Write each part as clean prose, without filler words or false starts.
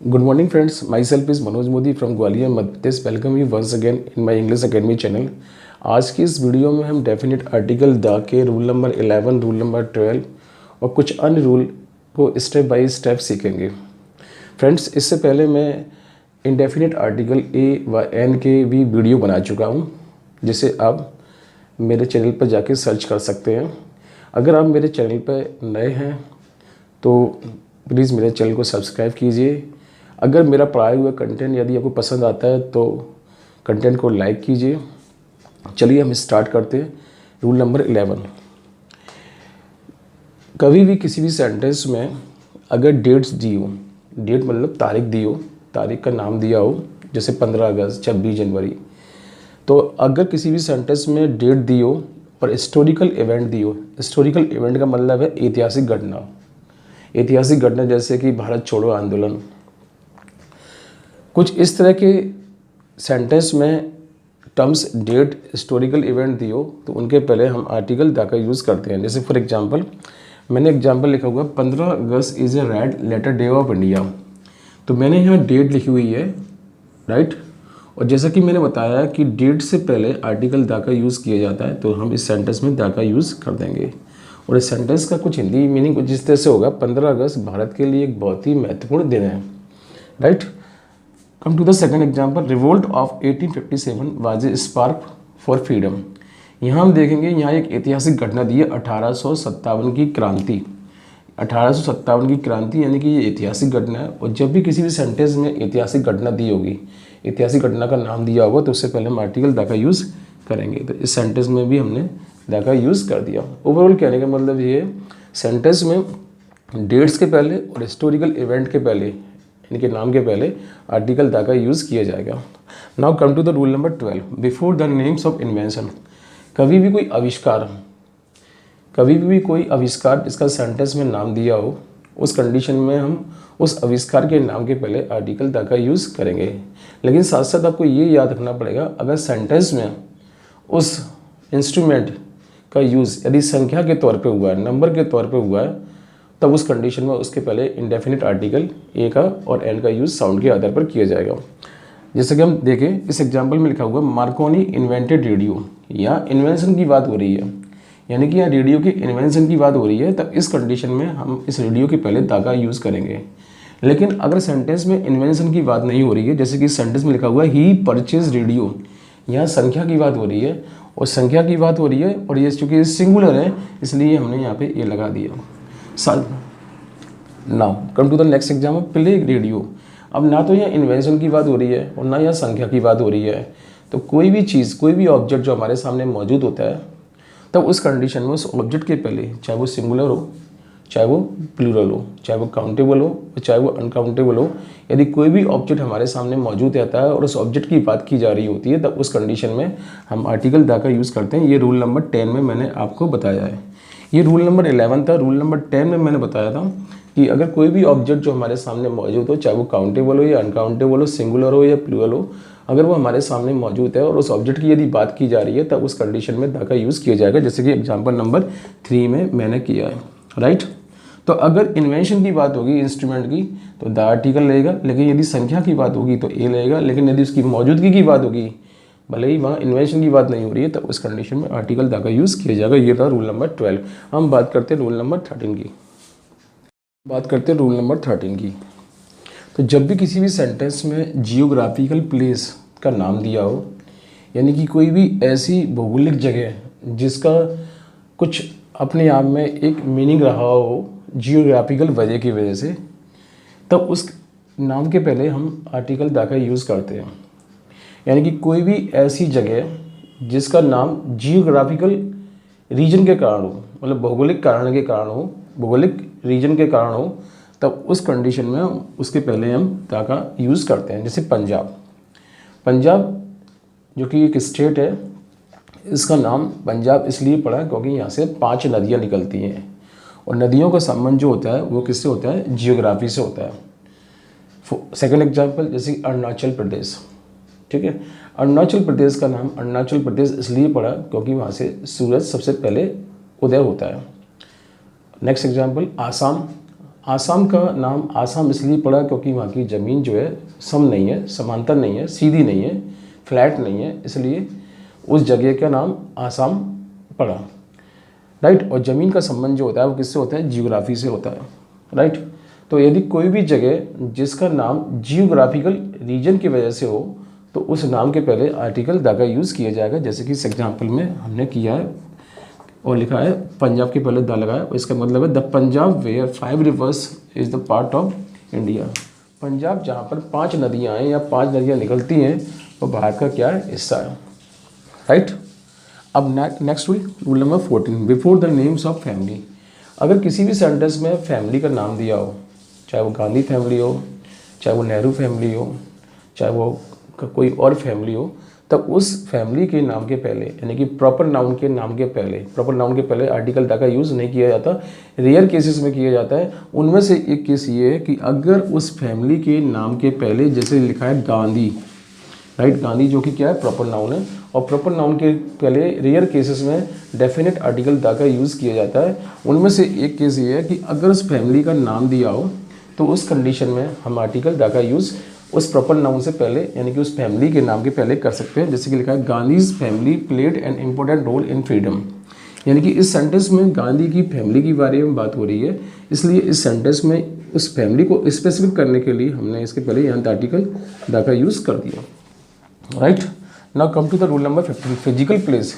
Good morning, friends. Myself is Manoj Modi from Gwalior Madhya Pradesh. Welcome you once again in my English academy channel. आज की इस video में हम definite article the के rule number 11, rule number 12 और कुछ अन्य रूल को स्टेप बाय स्टेप सीखेंगे. फ्रेंड्स, इससे पहले मैं इंडेफिनेट आर्टिकल ए व एन के भी वीडियो बना चुका हूँ, जिसे आप मेरे चैनल पर जाके सर्च कर सकते हैं. अगर आप मेरे चैनल पर नए हैं तो प्लीज़ मेरे चैनल को सब्सक्राइब कीजिए. अगर मेरा पढ़ाया हुआ कंटेंट यदि आपको पसंद आता है तो कंटेंट को लाइक कीजिए. चलिए हम स्टार्ट करते हैं. Rule number 11. कभी भी किसी भी सेंटेंस में अगर डेट्स दी हो, डेट मतलब तारीख दी हो, तारीख का नाम दिया हो, जैसे 15 अगस्त 26 जनवरी, तो अगर किसी भी सेंटेंस में डेट दी हो और हिस्टोरिकल इवेंट दी हो, हिस्टोरिकल इवेंट का मतलब है ऐतिहासिक घटना. ऐतिहासिक घटना जैसे कि भारत छोड़ो आंदोलन, कुछ इस तरह के सेंटेंस में टर्म्स डेट हिस्टोरिकल इवेंट दी हो तो उनके पहले हम आर्टिकल द का यूज़ करते हैं. जैसे फॉर एग्जांपल मैंने एग्जांपल लिखा हुआ 15 August is a red letter day of India. तो मैंने यहाँ डेट लिखी हुई है, राइट. और जैसा कि मैंने बताया कि डेट से पहले आर्टिकल द का यूज़ किया जाता है, तो हम इस सेंटेंस में द का यूज़ कर देंगे. और इस सेंटेंस का कुछ हिंदी मीनिंग कुछ इस तरह से होगा: 15 अगस्त भारत के लिए एक बहुत ही महत्वपूर्ण दिन है, right. Come to the second example. Revolt of 1857 was a spark for freedom. यहाँ हम देखेंगे, यहाँ एक ऐतिहासिक घटना दी है 1857 की क्रांति. 1857 की क्रांति यानी कि ये ऐतिहासिक घटना है. और जब भी किसी भी सेंटेंस में ऐतिहासिक घटना दी होगी, ऐतिहासिक घटना का नाम दिया होगा, तो उससे पहले हम आर्टिकल द का यूज़ करेंगे. तो इस सेंटेंस में भी हमने द का यूज़ कर दिया. ओवरऑल कहने का मतलब ये है, सेंटेंस में डेट्स के पहले और हिस्टोरिकल इवेंट के पहले, इनके नाम के पहले आर्टिकल द का यूज़ किया जाएगा. Now come to the rule number 12. Before the names of invention. कभी भी कोई आविष्कार जिसका सेंटेंस में नाम दिया हो, उस कंडीशन में हम उस आविष्कार के नाम के पहले आर्टिकल द का यूज़ करेंगे. लेकिन साथ साथ आपको ये याद रखना पड़ेगा, अगर सेंटेंस में उस इंस्ट्रूमेंट का यूज़ यदि संख्या के तौर पे हुआ है, नंबर के तौर पे हुआ है, तब उस कंडीशन में उसके पहले इंडेफिनिट आर्टिकल ए का और एन का यूज़ साउंड के आधार पर किया जाएगा. जैसे कि हम देखें, इस एग्जांपल में लिखा हुआ मार्कोनी इन्वेंटेड रेडियो. यहाँ इन्वेंशन की बात हो रही है, यानी कि यहाँ रेडियो के इन्वेंशन की बात हो रही है, तब इस कंडीशन में हम इस रेडियो के पहले द का यूज़ करेंगे. लेकिन अगर सेंटेंस में इन्वेंशन की बात नहीं हो रही है, जैसे कि सेंटेंस में लिखा हुआ ही परचेज रेडियो, यहाँ संख्या की बात हो रही है, और संख्या की बात हो रही है और ये चूँकि सिंगुलर है इसलिए हमने यहाँ पे ये लगा दिया. Now come to the next example, play radio. अब ना तो यहाँ इन्वेंशन की बात हो रही है और ना यहाँ संख्या की बात हो रही है, तो कोई भी चीज़, कोई भी ऑब्जेक्ट जो हमारे सामने मौजूद होता है, तब उस कंडीशन में उस ऑब्जेक्ट के पहले, चाहे वो सिंगुलर हो, चाहे वो प्लूरल हो, चाहे वो काउंटेबल हो, चाहे वो अनकाउंटेबल हो, यदि कोई भी ऑब्जेक्ट हमारे सामने मौजूद रहता है और उस ऑब्जेक्ट की बात की जा रही होती है, तब उस कंडीशन में हम आर्टिकल द का यूज़ करते हैं. ये रूल नंबर 10 में मैंने आपको बताया है. ये रूल नंबर 11 था. रूल नंबर 10 में मैंने बताया था कि अगर कोई भी ऑब्जेक्ट जो हमारे सामने मौजूद हो, चाहे वो काउंटेबल हो या अनकाउंटेबल हो, सिंगुलर हो या प्लूरल हो, अगर वो हमारे सामने मौजूद है और उस ऑब्जेक्ट की यदि बात की जा रही है, तब उस कंडीशन में द का यूज़ किया जाएगा, जैसे कि एग्जाम्पल नंबर 3 में मैंने किया है, राइट. तो अगर इन्वेंशन की बात होगी इंस्ट्रूमेंट की, तो द आर्टिकल लगेगा. लेकिन यदि संख्या की बात होगी तो ए लगेगा. लेकिन यदि उसकी मौजूदगी की बात होगी, भले ही वहाँ इन्वेंशन की बात नहीं हो रही है, तब उस कंडीशन में आर्टिकल द का यूज़ किया जाएगा. ये था रूल नंबर 12. हम बात करते हैं रूल नंबर 13 की. तो जब भी किसी भी सेंटेंस में जियोग्राफिकल प्लेस का नाम दिया हो, यानी कि कोई भी ऐसी भौगोलिक जगह जिसका कुछ अपने आप में एक मीनिंग रहा हो जियोग्राफिकल वजह की वजह से, तब उस नाम के पहले हम आर्टिकल द का यूज़ करते हैं. यानी कि कोई भी ऐसी जगह जिसका नाम जियोग्राफिकल रीजन के कारण हो, मतलब भौगोलिक कारण के कारण हो, भौगोलिक रीजन के कारण हो, तब उस कंडीशन में उसके पहले हम द का यूज़ करते हैं. जैसे पंजाब जो कि एक स्टेट है, इसका नाम पंजाब इसलिए पड़ा क्योंकि यहाँ से 5 नदियाँ निकलती हैं, और नदियों का संबंध जो होता है वो किससे होता है? जियोग्राफी से होता है. सेकेंड एग्जाम्पल, जैसे अरुणाचल प्रदेश, ठीक है. अरुणाचल प्रदेश का नाम अरुणाचल प्रदेश इसलिए पड़ा क्योंकि वहाँ से सूरज सबसे पहले उदय होता है. Next example, Assam. आसाम का नाम आसाम इसलिए पड़ा क्योंकि वहाँ की ज़मीन जो है सम नहीं है, समांतर नहीं है, सीधी नहीं है, फ्लैट नहीं है, इसलिए उस जगह का नाम आसाम पड़ा। राइट। और ज़मीन का संबंध जो होता है वो किससे होता है? जियोग्राफी से होता है। राइट। तो यदि कोई भी जगह जिसका नाम जियोग्राफिकल रीजन की वजह से हो तो उस नाम के पहले आर्टिकल द का यूज़ किया जाएगा, जैसे कि इस एग्जाम्पल में हमने किया है और लिखा है पंजाब के पहले द लगाया। इसका मतलब है the Punjab where 5 rivers is the part of India. Punjab जहाँ पर 5 नदियाँ हैं या 5 नदियाँ निकलती हैं वो भारत का क्या है? हिस्सा है। राइट। अब next rule number 14, before the names of family. अगर किसी भी सेंटेंस में फैमिली का नाम दिया हो, चाहे वो गांधी फैमिली हो, चाहे वो नेहरू फैमिली हो, चाहे वो कोई और फैमिली हो, तब उस फैमिली के नाम के पहले यानी कि प्रॉपर नाउन के नाम के पहले आर्टिकल द का यूज़ नहीं किया जाता। रेयर केसेस में किया जाता है। उनमें से एक केस ये है कि अगर उस फैमिली के नाम के पहले जैसे लिखा है गांधी, राइट, गांधी जो कि क्या है? प्रॉपर नाउन है। और प्रॉपर नाउन के पहले रेयर केसेस में डेफिनेट आर्टिकल द का यूज़ किया जाता है। उनमें से एक केस ये है कि अगर उस फैमिली का नाम दिया हो तो उस कंडीशन में हम आर्टिकल द का यूज़ उस प्रॉपर नाउन से पहले यानी कि उस फैमिली के नाम के पहले कर सकते हैं। जैसे कि लिखा है Gandhi's family played an important role in freedom. यानी कि इस सेंटेंस में गांधी की फैमिली के बारे में बात हो रही है, इसलिए इस सेंटेंस में उस फैमिली को स्पेसिफिक करने के लिए हमने इसके पहले यहाँ आर्टिकल द का यूज़ कर दिया। Right. Now come to the rule number 15, physical place.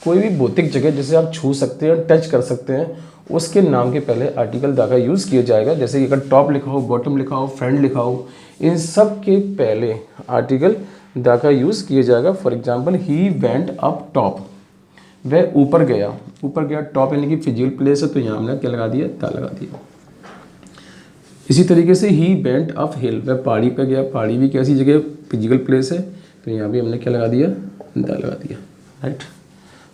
कोई भी भौतिक जगह जिसे आप छू सकते हैं, टच कर सकते हैं, उसके नाम के पहले आर्टिकल द का यूज़ किया जाएगा। जैसे कि अगर टॉप लिखा हो, बॉटम लिखा हो, फ्रंट लिखा हो, इन सब के पहले आर्टिकल द का यूज़ किया जाएगा। For example he went up top, वह ऊपर गया। टॉप यानी कि फिजिकल प्लेस है तो यहाँ हमने क्या लगा दिया? द लगा दिया। इसी तरीके से ही वेंट अप हिल, वह पहाड़ी पर गया। पहाड़ी भी कैसी जगह? फिजिकल प्लेस है तो यहाँ भी हमने क्या लगा दिया? द लगा दिया। राइट।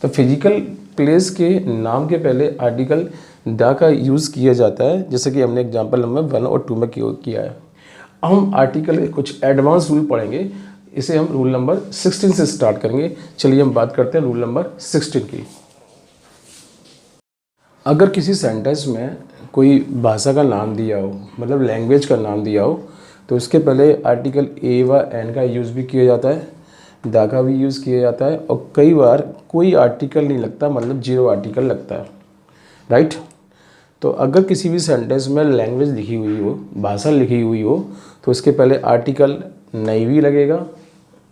तो फिजिकल प्लेस के नाम के पहले आर्टिकल द का यूज़ किया जाता है, जैसे कि हमने एग्जांपल नंबर 1 और 2 में किया है। हम आर्टिकल के कुछ एडवांस रूल पढ़ेंगे, इसे हम रूल नंबर 16 से स्टार्ट करेंगे। चलिए हम बात करते हैं रूल नंबर 16 की। अगर किसी सेंटेंस में कोई भाषा का नाम दिया हो, मतलब लैंग्वेज का नाम दिया हो, तो उसके पहले आर्टिकल ए व एन का यूज़ भी किया जाता है, द का भी यूज़ किया जाता है, और कई बार कोई आर्टिकल नहीं लगता, मतलब 0 आर्टिकल लगता है। राइट। तो अगर किसी भी सेंटेंस में लैंग्वेज लिखी हुई हो, भाषा लिखी हुई हो, तो उसके पहले आर्टिकल नहीं भी लगेगा,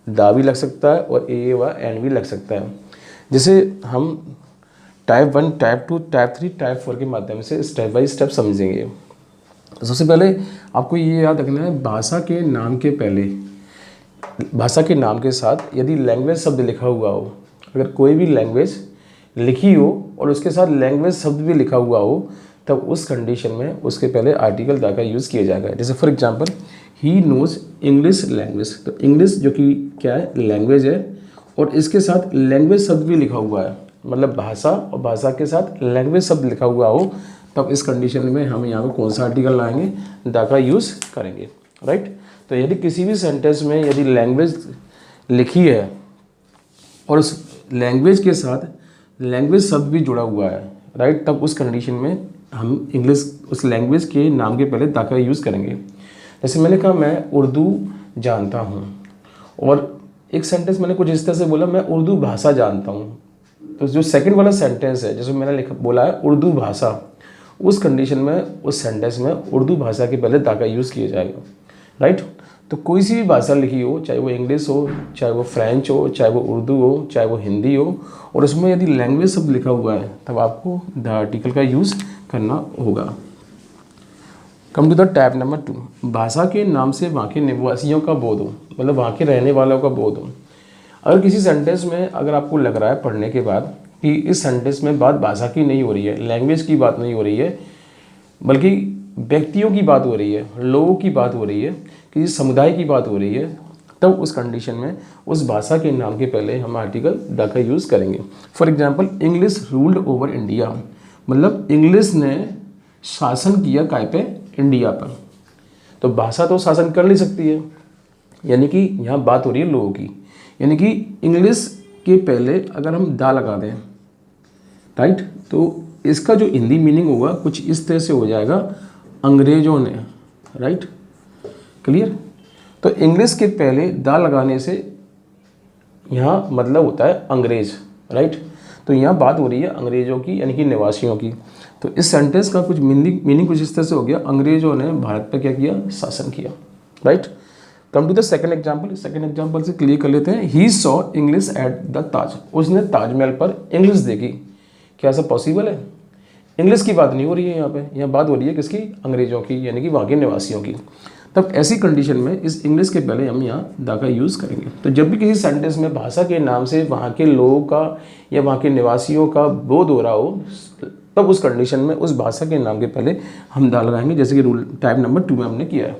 द भी लग सकता है और ए व एन भी लग सकता है। जैसे हम टाइप 1, टाइप 2, टाइप 3, टाइप 4 के माध्यम से स्टेप बाय स्टेप समझेंगे। तो सबसे पहले आपको ये याद रखना है, भाषा के नाम के पहले, भाषा के नाम के साथ यदि लैंग्वेज शब्द लिखा हुआ हो, अगर कोई भी लैंग्वेज लिखी हो और उसके साथ लैंग्वेज शब्द भी लिखा हुआ हो, तब उस कंडीशन में उसके पहले आर्टिकल द का यूज़ किया जाएगा। जैसे for example he knows English language, तो इंग्लिश जो कि क्या है? लैंग्वेज है, और इसके साथ लैंग्वेज शब्द भी लिखा हुआ है, मतलब भाषा और भाषा के साथ लैंग्वेज शब्द लिखा हुआ हो, तब इस कंडीशन में हम यहाँ पर कौन सा आर्टिकल लाएंगे? द का यूज़ करेंगे। राइट। तो यदि किसी भी सेंटेंस में यदि लैंग्वेज लिखी है और उस लैंग्वेज के साथ लैंग्वेज शब्द भी जुड़ा हुआ है, राइट, तब उस कंडीशन में हम इंग्लिश उस लैंग्वेज के नाम के पहले द का यूज़ करेंगे। जैसे मैंने कहा मैं उर्दू जानता हूँ, और एक सेंटेंस मैंने कुछ इस तरह से बोला मैं उर्दू भाषा जानता हूँ, तो जो सेकंड वाला सेंटेंस है जैसे मैंने बोला है उर्दू भाषा, उस कंडीशन में उस सेंटेंस में उर्दू भाषा के पहले द का यूज़ किया जाएगा। राइट। तो कोई सी भी भाषा लिखी हो, चाहे वो इंग्लिश हो, चाहे वो फ्रेंच हो, चाहे वो उर्दू हो, चाहे वो हिंदी हो, और उसमें यदि लैंग्वेज शब्द लिखा हुआ है, तब आपको द आर्टिकल का यूज़ करना होगा। Come to the type number 2, भाषा के नाम से वहाँ के निवासियों का बोध हो, मतलब वहाँ के रहने वालों का बोध हो। अगर किसी सेंटेंस में अगर आपको लग रहा है पढ़ने के बाद कि इस सेंटेंस में बात भाषा की नहीं हो रही है, लैंग्वेज की बात नहीं हो रही है, बल्कि व्यक्तियों की बात हो रही है, लोगों की बात हो रही है, किसी समुदाय की बात हो रही है, तब उस कंडीशन में उस भाषा के नाम के पहले हम आर्टिकल द का यूज़ करेंगे। For example English ruled over India, मतलब इंग्लिश ने शासन किया काय पे? इंडिया पर। तो भाषा तो शासन कर नहीं सकती है, यानी कि यहाँ बात हो रही है लोगों की, यानी कि इंग्लिश के पहले अगर हम द लगा दें, राइट, तो इसका जो हिंदी मीनिंग होगा कुछ इस तरह से हो जाएगा, अंग्रेजों ने, राइट, क्लियर। तो इंग्लिश के पहले दा लगाने से यहाँ मतलब होता है अंग्रेज, राइट। तो यहाँ बात हो रही है अंग्रेजों की, यानी कि निवासियों की। तो इस सेंटेंस का कुछ मीनिंग कुछ इस तरह से हो गया, अंग्रेजों ने भारत पर क्या किया, शासन किया, right. Come to the second example, second example से क्लियर कर लेते हैं। He saw English at the Taj, उसने ताजमहल पर इंग्लिश देखी। क्या ऐसा पॉसिबल है? इंग्लिश की बात नहीं हो रही है यहाँ पे, यहाँ बात हो रही है किसकी, अंग्रेजों की, यानी कि वहाँ के निवासियों की। तब ऐसी कंडीशन में इस इंग्लिश के पहले हम यहाँ द का यूज़ करेंगे। तो जब भी किसी सेंटेंस में भाषा के नाम से वहाँ के लोगों का या वहाँ के निवासियों का बोध हो रहा हो, तब उस कंडीशन में उस भाषा के नाम के पहले हम द लगाएंगे, जैसे कि रूल टाइप नंबर 2 में हमने किया है।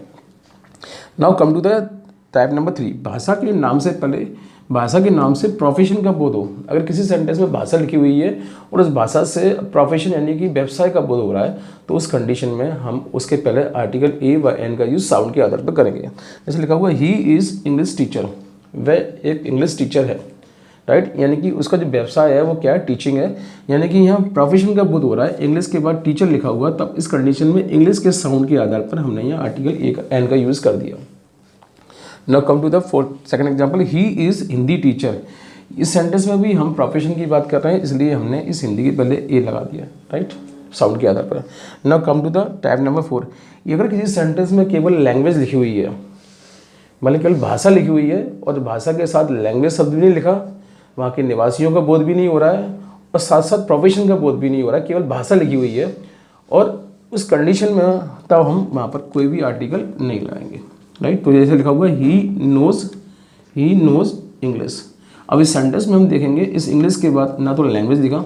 Now come to the type number 3, भाषा के नाम से पहले, भाषा के नाम से प्रोफेशन का बोध हो। अगर किसी सेंटेंस में भाषा लिखी हुई है और उस भाषा से प्रोफेशन यानी कि व्यवसाय का बोध हो रहा है, तो उस कंडीशन में हम उसके पहले आर्टिकल ए व एन का यूज साउंड के आधार पर करेंगे। जैसे लिखा हुआ ही इज़ इंग्लिश टीचर, वह एक इंग्लिश टीचर है, राइट, यानी कि उसका जो व्यवसाय है वो क्या है, टीचिंग है, यानी कि यहाँ प्रोफेशन का बोध हो रहा है। इंग्लिश के बाद टीचर लिखा हुआ, तब इस कंडीशन में इंग्लिश के साउंड के आधार पर हमने यहाँ आर्टिकल ए का एन का यूज़ कर दिया। Now come to the second example, he is Hindi teacher. इस सेंटेंस में भी हम प्रोफेशन की बात कर रहे हैं, इसलिए हमने इस हिंदी के पहले ए लगा दिया, राइट, साउंड के आधार पर। Now come to the type number 4, अगर किसी सेंटेंस में केवल लैंग्वेज लिखी हुई है, मतलब केवल भाषा लिखी हुई है और भाषा के साथ लैंग्वेज शब्द भी नहीं लिखा, वहाँ के निवासियों का बोध भी नहीं हो रहा है और साथ साथ प्रोफेशन का बोध भी नहीं हो रहा है, केवल भाषा लिखी हुई है, और उस कंडीशन में तब हम वहाँ पर कोई भी आर्टिकल नहीं लगाएंगे, राइट। तो जैसे लिखा हुआ है ही नोज इंग्लिश। अब इस सेंटेंस में हम देखेंगे इस इंग्लिश के बाद ना तो लैंग्वेज दिखा,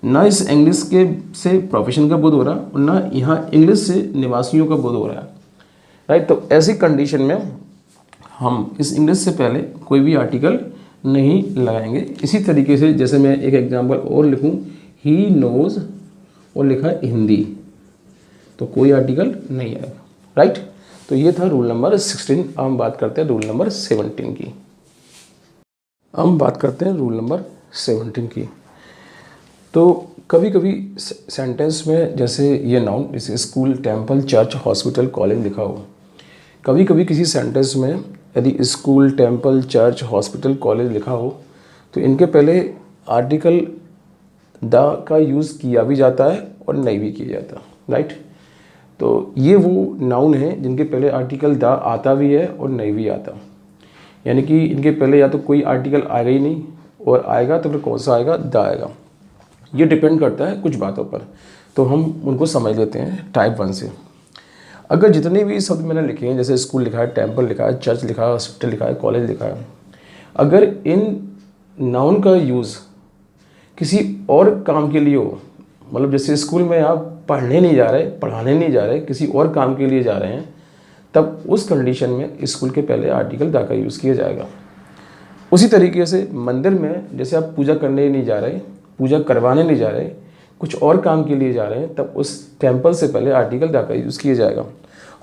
ना इस इंग्लिश के से प्रोफेशन का बोध हो रहा और ना यहाँ इंग्लिश से निवासियों का बोध हो रहा है, राइट। तो ऐसी कंडीशन में हम इस इंग्लिश से पहले कोई भी आर्टिकल नहीं लगाएंगे। इसी तरीके से जैसे मैं एक एग्जांपल और लिखूं, ही नोज और लिखा है हिंदी, तो कोई आर्टिकल नहीं आएगा, राइट। तो ये था रूल नंबर 16। अब हम बात करते हैं रूल नंबर 17 की। हम बात करते हैं रूल नंबर 17 की। तो कभी कभी सेंटेंस में जैसे ये नाउन, जैसे school, temple, church, hospital, college लिखा हो, कभी कभी किसी सेंटेंस में यदि school, temple, church, hospital, college लिखा हो, तो इनके पहले आर्टिकल द का यूज़ किया भी जाता है और नहीं भी किया जाता, राइट। तो ये वो नाउन है जिनके पहले आर्टिकल द आता भी है और नहीं भी आता, यानी कि इनके पहले या तो कोई आर्टिकल आएगा ही नहीं, और आएगा तो फिर कौन सा आएगा, द आएगा। ये डिपेंड करता है कुछ बातों पर, तो हम उनको समझ लेते हैं टाइप 1 से। अगर जितने भी शब्द मैंने लिखे हैं, जैसे स्कूल लिखा है, टेम्पल लिखा है, चर्च लिखा है, हॉस्पिटल लिखा है, कॉलेज लिखा है, अगर इन नाउन का यूज़ किसी और काम के लिए हो, मतलब जैसे स्कूल में आप पढ़ने नहीं जा रहे, पढ़ाने नहीं जा रहे, किसी और काम के लिए जा रहे हैं, तब उस कंडीशन में स्कूल के पहले आर्टिकल द का यूज़ किया जाएगा। उसी तरीके से मंदिर में जैसे आप पूजा करने नहीं जा रहे, पूजा करवाने नहीं जा रहे, कुछ और काम के लिए जा रहे हैं, तब उस टेम्पल से पहले आर्टिकल द का यूज़ किया जाएगा।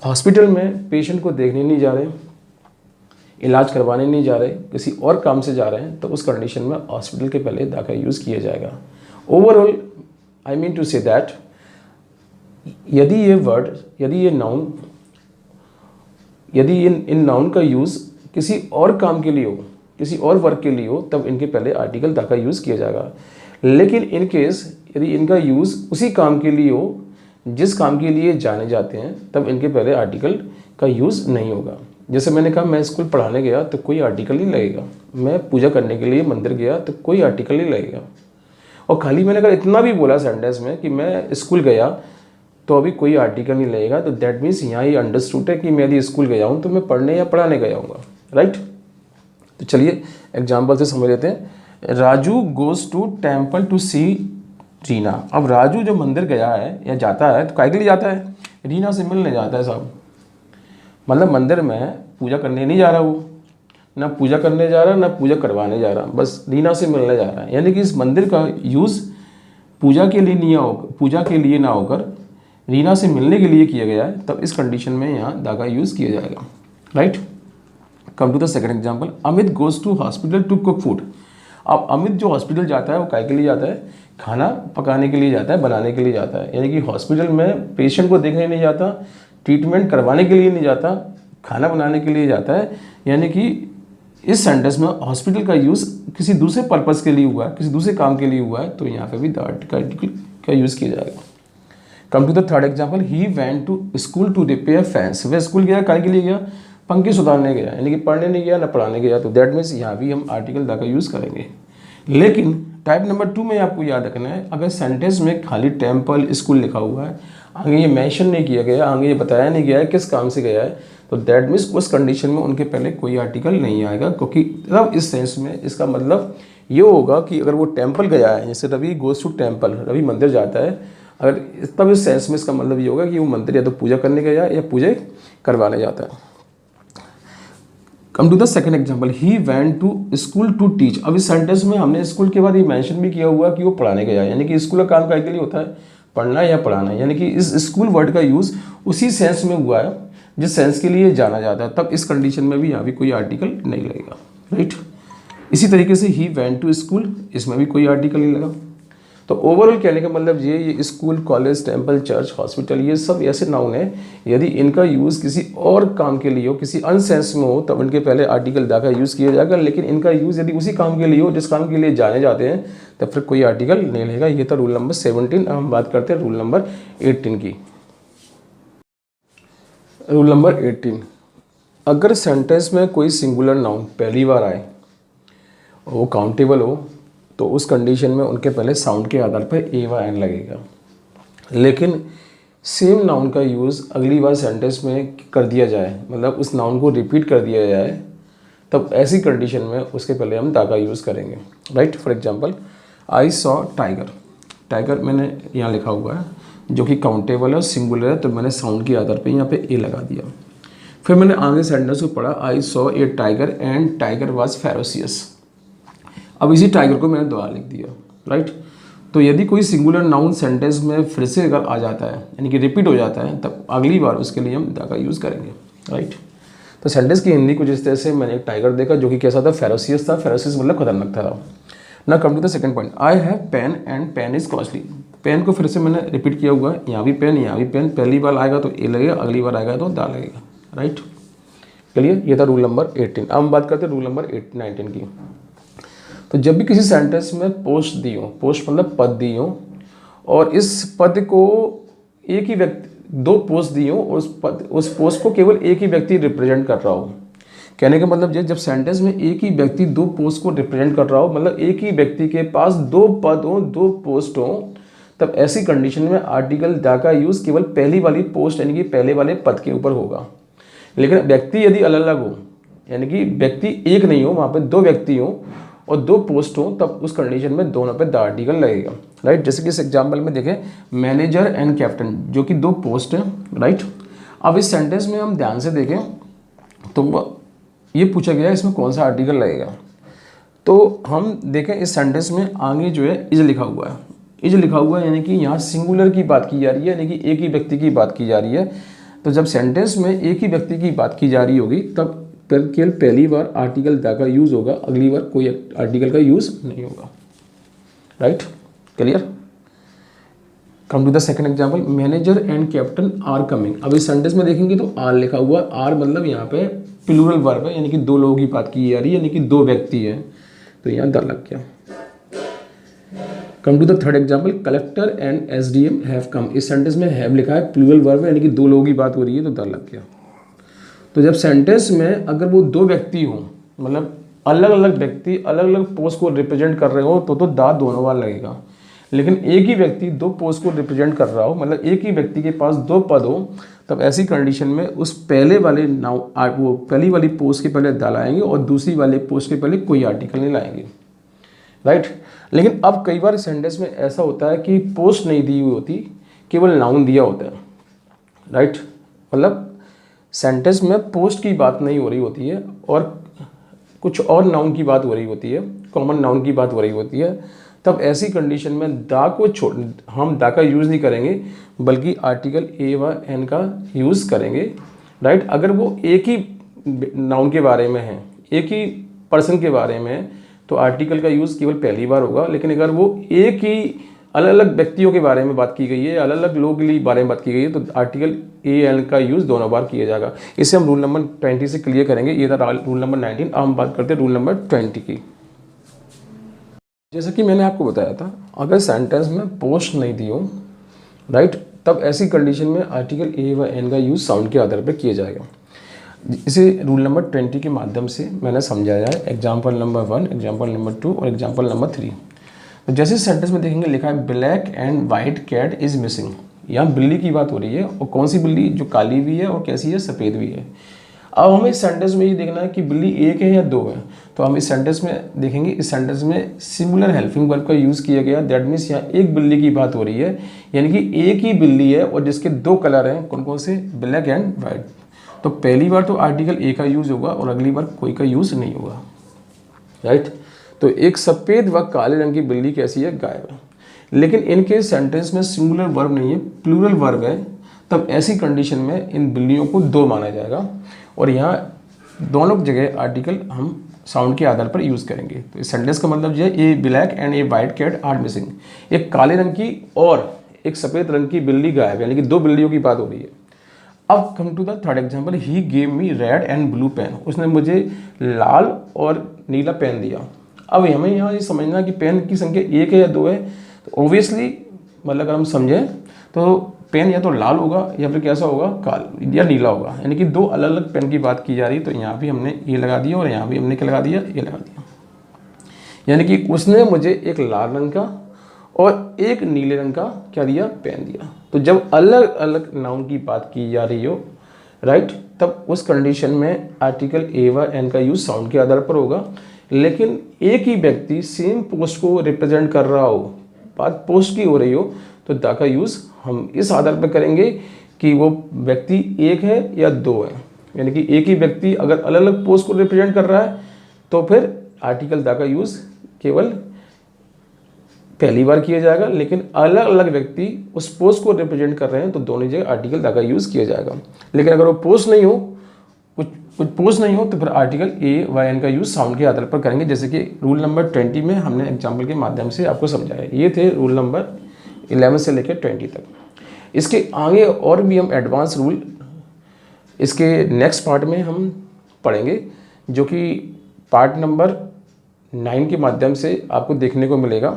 हॉस्पिटल में पेशेंट को देखने नहीं जा रहे, इलाज करवाने नहीं जा रहे, किसी और काम से जा रहे हैं, तो उस कंडीशन में हॉस्पिटल के पहले द का यूज़ किया जाएगा। Overall I mean to say that यदि ये वर्ड, यदि ये नाउन, यदि इन नाउन का यूज़ किसी और काम के लिए हो, किसी और वर्क के लिए हो, तब इनके पहले आर्टिकल द का यूज़ किया जाएगा। लेकिन इन केस यदि इनका यूज़ उसी काम के लिए हो जिस काम के लिए जाने जाते हैं, तब इनके पहले आर्टिकल का यूज़ नहीं होगा। जैसे मैंने कहा मैं स्कूल पढ़ाने गया तो कोई आर्टिकल नहीं लगेगा, मैं पूजा करने के लिए मंदिर गया तो कोई आर्टिकल नहीं लगेगा। और खाली मैंने अगर इतना भी बोला सेंटेंस में कि मैं स्कूल गया तो अभी कोई आर्टिकल नहीं लगेगा, तो दैट मीन्स यहाँ ये अंडरस्टूड है कि मैं यदि स्कूल गया हूँ तो मैं पढ़ने या पढ़ाने गया हूँगा, राइट। तो चलिए एग्जाम्पल से समझ लेते हैं। Raju goes to temple to see Reena. अब राजू जो मंदिर गया है या जाता है तो काहे के लिए जाता है, रीना से मिलने जाता है साहब। मतलब मंदिर में पूजा करने नहीं जा रहा वो, ना पूजा करने जा रहा ना पूजा करवाने जा रहा, बस रीना से मिलने जा रहा है। यानी कि इस मंदिर का यूज़ पूजा के लिए ना होकर रीना से मिलने के लिए किया गया है, तब इस कंडीशन में यहाँ द का यूज़ किया जाएगा, right. Come to the second example, Amit goes to hospital to cook food. अब अमित जो हॉस्पिटल जाता है वो काहे के लिए जाता है खाना पकाने के लिए जाता है, बनाने के लिए जाता है। यानी कि हॉस्पिटल में पेशेंट को देखने नहीं जाता, ट्रीटमेंट करवाने के लिए नहीं जाता, खाना बनाने के लिए जाता है। यानी कि इस सेंटेंस में हॉस्पिटल का यूज़ किसी दूसरे पर्पज़ के लिए हुआ है, किसी दूसरे काम के लिए हुआ है, तो यहाँ पे भी द आर्टिकल का यूज़ किया जाएगा। Come to the third example, he went to school to repair fans. वह स्कूल गया, काय के लिए गया? पंखे सुधारने गया, यानी कि पढ़ने नहीं गया ना पढ़ाने गया। तो दैट मीन्स यहाँ भी हम आर्टिकल द का यूज़ करेंगे। लेकिन टाइप नंबर 2 में आपको याद रखना है, अगर सेंटेंस में खाली टेम्पल स्कूल लिखा हुआ है, आगे ये मेंशन नहीं किया गया, आगे ये बताया नहीं गया है किस काम से गया है, तो दैट मीन्स उस कंडीशन में उनके पहले कोई आर्टिकल नहीं आएगा। क्योंकि तब इस सेंस में इसका मतलब ये होगा कि अगर वो टेम्पल गया है, जैसे Ravi goes to temple, Ravi मंदिर जाता है, अगर तब इस सेंस में इसका मतलब ये होगा कि वो मंदिर या तो पूजा करने गया या पूजा करवाने जाता है। Come to the second example, he went to school to teach. अब इस सेंटेंस में हमने स्कूल के बाद ये मेंशन भी किया हुआ कि वो पढ़ाने गया, यानी कि स्कूल का काम के लिए होता है पढ़ना या पढ़ाना, यानी कि इस स्कूल वर्ड का यूज़ उसी सेंस में हुआ है जिस सेंस के लिए जाना जाता है। तब इस कंडीशन में भी यहाँ भी कोई आर्टिकल नहीं लगेगा, राइट। इसी तरीके से ही वेंट टू स्कूल, इसमें भी कोई आर्टिकल नहीं लगा। तो ओवरऑल कहने का मतलब ये school, college, temple, church, hospital, ये सब ऐसे नाउन है, यदि इनका यूज़ किसी और काम के लिए हो, किसी अनसेंस में हो, तब इनके पहले आर्टिकल दा का यूज़ किया जाएगा। लेकिन इनका यूज़ यदि उसी काम के लिए हो जिस काम के लिए जाने जाते हैं, तब फिर कोई आर्टिकल नहीं लगेगा। ये था रूल नंबर 17। अब हम बात करते हैं रूल नंबर 18 की। रूल नंबर 18, अगर सेंटेंस में कोई सिंगुलर नाउन पहली बार आए, वो काउंटेबल हो, तो उस कंडीशन में उनके पहले साउंड के आधार पर ए व एन लगेगा। लेकिन सेम नाउन का यूज़ अगली बार सेंटेंस में कर दिया जाए, मतलब उस नाउन को रिपीट कर दिया जाए, तब ऐसी कंडीशन में उसके पहले हम दा का यूज़ करेंगे, right. For example, I saw tiger. Tiger मैंने यहाँ लिखा हुआ है जो कि काउंटेबल है, सिंगुलर है, तो मैंने साउंड के आधार पर यहाँ पे ए लगा दिया। फिर मैंने आगे सेंटेंस को पढ़ा, I saw a tiger and tiger was ferocious. अब इसी टाइगर को मैंने दोबारा लिख दिया, राइट। तो यदि कोई सिंगुलर नाउन सेंटेंस में फिर से अगर आ जाता है, यानी कि रिपीट हो जाता है, तब अगली बार उसके लिए हम दा का यूज़ करेंगे, राइट। तो सेंटेंस की हिंदी कुछ इस तरह से, मैंने एक टाइगर देखा जो कि कैसा था, फेरोसियस था। फेरोसियस मतलब खतरनाक था। ना come to the second point, I have pen and pen is costly. Pen को फिर से मैंने रिपीट किया हुआ है, यहाँ भी पेन, यहाँ भी पेन। पहली बार आएगा तो ए लगेगा, अगली बार आएगा तो दा लगेगा, राइट। क्लियर। ये था रूल नंबर 18। अब हम बात करते हैं रूल नंबर 19 की। तो जब भी किसी सेंटेंस में पोस्ट दी हो, पोस्ट मतलब पद दी हो, और इस पद को एक ही व्यक्ति, दो पोस्ट दी हो, और उस पोस्ट को केवल एक ही व्यक्ति रिप्रेजेंट कर रहा हो। कहने का मतलब जब सेंटेंस में एक ही व्यक्ति दो पोस्ट को रिप्रेजेंट कर रहा हो, मतलब एक ही व्यक्ति के पास दो पद हो, दो पोस्ट हो, तब ऐसी कंडीशन में आर्टिकल दा का यूज़ केवल पहली वाली पोस्ट यानी कि पहले वाले पद के ऊपर होगा। लेकिन व्यक्ति यदि अलग अलग हो, यानी कि व्यक्ति एक नहीं हो, वहाँ पर दो व्यक्ति हो और दो पोस्ट हो, तब उस कंडीशन में दोनों पे द आर्टिकल लगेगा, राइट। जैसे कि इस एग्जांपल में देखें, मैनेजर एंड कैप्टन, जो कि दो पोस्ट हैं, राइट। अब इस सेंटेंस में हम ध्यान से देखें तो ये पूछा गया है इसमें कौन सा आर्टिकल लगेगा। तो हम देखें इस सेंटेंस में आगे जो है इज लिखा हुआ है। इज लिखा हुआ है यानी कि यहाँ सिंगुलर की बात की जा रही है, यानी कि एक ही व्यक्ति की बात की जा रही है। तो जब सेंटेंस में एक ही व्यक्ति की बात की जा रही होगी, तब केवल पहली बार आर्टिकल दा का यूज़ होगा, अगली बार कोई आर्टिकल का यूज़ नहीं होगा, right. Clear. Come to the second example, manager and captain are coming. अब इस सेंटेंस में देखेंगे तो आर लिखा हुआ, आर मतलब यहाँ पे प्लूरल वर्ब है, यानी कि दो लोगों की बात की जा रही है, यानी कि दो व्यक्ति है, तो यहाँ द लग गया। Come to the third example, collector and SDM have come. इस सेंटेंस में हैव लिखा है, प्लूरल वर्ब है, यानी कि दो लोगों की बात हो रही है, तो द लग गया। तो जब सेंटेंस में अगर वो दो व्यक्ति हों, मतलब अलग अलग व्यक्ति अलग अलग पोस्ट को रिप्रेजेंट कर रहे हो, तो दा दोनों बार लगेगा। लेकिन एक ही व्यक्ति दो पोस्ट को रिप्रेजेंट कर रहा हो, मतलब एक ही व्यक्ति के पास दो पद हो, तब ऐसी कंडीशन में उस पहले वाले वो पहली वाली पोस्ट के पहले दा लाएंगे और दूसरी वाले पोस्ट के पहले कोई आर्टिकल नहीं लाएंगे, राइट। लेकिन अब कई बार सेंटेंस में ऐसा होता है कि पोस्ट नहीं दी हुई होती, केवल नाउन दिया होता है, राइट। मतलब सेंटेंस में पोस्ट की बात नहीं हो रही होती है और कुछ और नाउन की बात हो रही होती है, कॉमन नाउन की बात हो रही होती है, तब ऐसी कंडीशन में दा को हम दा का यूज़ नहीं करेंगे, बल्कि आर्टिकल ए व एन का यूज़ करेंगे, राइट। अगर वो एक ही नाउन के बारे में है, एक ही पर्सन के बारे में है, तो आर्टिकल का यूज़ केवल पहली बार होगा। लेकिन अगर वो एक ही अलग अलग व्यक्तियों के बारे में बात की गई है, अलग अलग लोगों के लिए बारे में बात की गई है, तो आर्टिकल ए एन का यूज़ दोनों बार किया जाएगा। इसे हम रूल नंबर 20 से क्लियर करेंगे। ये था रूल नंबर 19। अब हम बात करते हैं रूल नंबर 20 की। जैसा कि मैंने आपको बताया था, अगर सेंटेंस में पोस्ट नहीं दी हो, राइट, तब ऐसी कंडीशन में आर्टिकल ए व एन का यूज़ साउंड के आधार पर किया जाएगा। इसे रूल नंबर 20 के माध्यम से मैंने समझाया है। एग्जाम्पल नंबर 1, एग्जाम्पल नंबर 2 और एग्जाम्पल नंबर 3। तो जैसे सेंटेंस में देखेंगे लिखा है black and white cat is missing. यहाँ बिल्ली की बात हो रही है, और कौन सी बिल्ली, जो काली भी है और कैसी है, सफ़ेद भी है। अब हमें इस सेंटेंस में ये देखना है कि बिल्ली एक है या दो है। तो हम इस सेंटेंस में देखेंगे, इस सेंटेंस में सिंगुलर हेल्पिंग वर्ब का यूज़ किया गया। दैट मीन्स यहाँ एक बिल्ली की बात हो रही है, यानी कि एक ही बिल्ली है और जिसके दो कलर हैं। कौन कौन से? Black and white. तो पहली बार तो आर्टिकल ए का यूज़ होगा और अगली बार कोई का यूज़ नहीं होगा, राइट। तो एक सफ़ेद व काले रंग की बिल्ली कैसी है? गायब है। लेकिन इनके सेंटेंस में सिंगुलर वर्ब नहीं है, प्लूरल वर्ब है। तब ऐसी कंडीशन में इन बिल्लियों को दो माना जाएगा, और यहाँ दोनों जगह आर्टिकल हम साउंड के आधार पर यूज़ करेंगे। तो इस सेंटेंस का मतलब ये है, a black and a white cat are missing. एक काले रंग की और एक सफ़ेद रंग की बिल्ली गायब है, यानी कि दो बिल्लियों की बात हो रही है। अब come to the third example, he gave me red and blue pen. उसने मुझे लाल और नीला पेन दिया। अब हमें यहाँ ये समझना कि पेन की संख्या एक है या दो है। तो ऑब्वियसली मतलब अगर हम समझें तो पेन या तो लाल होगा या फिर कैसा होगा, काल या नीला होगा, यानी कि दो अलग अलग पेन की बात की जा रही है। तो यहाँ भी हमने ये लगा दिया और यहाँ भी हमने क्या लगा दिया, ये लगा दिया। यानी कि उसने मुझे एक लाल रंग का और एक नीले रंग का क्या दिया, पेन दिया। तो जब अलग अलग नाउन की बात की जा रही हो, राइट, तब उस कंडीशन में आर्टिकल ए व एन का यूज़ साउंड के आधार पर होगा। लेकिन एक ही व्यक्ति सेम पोस्ट को रिप्रेजेंट कर रहा हो, बात पोस्ट की हो रही हो, तो द का यूज़ हम इस आधार पर करेंगे कि वो व्यक्ति एक है या दो है। यानी कि एक ही व्यक्ति अगर अलग अलग पोस्ट को रिप्रेजेंट कर रहा है, तो फिर आर्टिकल द का यूज़ केवल पहली बार किया जाएगा। लेकिन अलग अलग व्यक्ति उस पोस्ट को रिप्रेजेंट कर रहे हैं, तो दोनों जगह आर्टिकल द का यूज़ किया जाएगा। लेकिन अगर वो पोस्ट नहीं हो, कुछ पोस्ट नहीं हो, तो फिर आर्टिकल ए व एन का यूज़ साउंड के आधार पर करेंगे, जैसे कि रूल नंबर 20 में हमने एग्जाम्पल के माध्यम से आपको समझाया। ये थे रूल नंबर 11 से लेकर 20 तक। इसके आगे और भी हम एडवांस रूल इसके नेक्स्ट पार्ट में हम पढ़ेंगे, जो कि पार्ट नंबर 9 के माध्यम से आपको देखने को मिलेगा।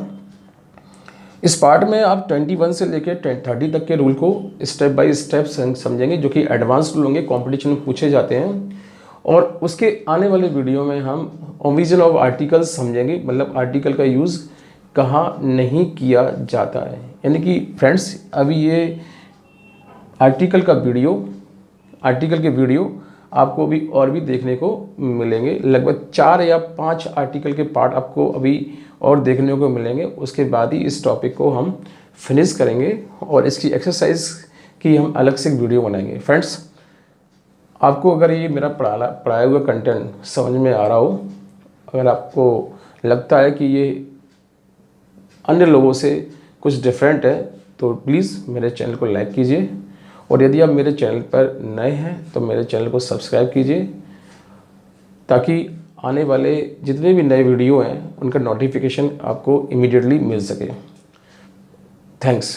इस पार्ट में आप 21 से लेकर 30 तक के रूल को स्टेप बाय स्टेप समझेंगे, जो कि एडवांस रूल होंगे, कंपटीशन में पूछे जाते हैं। और उसके आने वाले वीडियो में हम ओमिशन ऑफ आर्टिकल्स समझेंगे, मतलब आर्टिकल का यूज़ कहाँ नहीं किया जाता है। यानी कि फ्रेंड्स, अभी ये आर्टिकल के वीडियो आपको अभी और भी देखने को मिलेंगे। लगभग 4 या 5 आर्टिकल के पार्ट आपको अभी और देखने को मिलेंगे। उसके बाद ही इस टॉपिक को हम फिनिश करेंगे और इसकी एक्सरसाइज की हम अलग से वीडियो बनाएंगे। फ्रेंड्स, आपको अगर ये मेरा पढ़ाया हुआ कंटेंट समझ में आ रहा हो, अगर आपको लगता है कि ये अन्य लोगों से कुछ डिफरेंट है, तो प्लीज़ मेरे चैनल को लाइक कीजिए। और यदि आप मेरे चैनल पर नए हैं तो मेरे चैनल को सब्सक्राइब कीजिए, ताकि आने वाले जितने भी नए वीडियो हैं उनका नोटिफिकेशन आपको इमीडिएटली मिल सके। थैंक्स।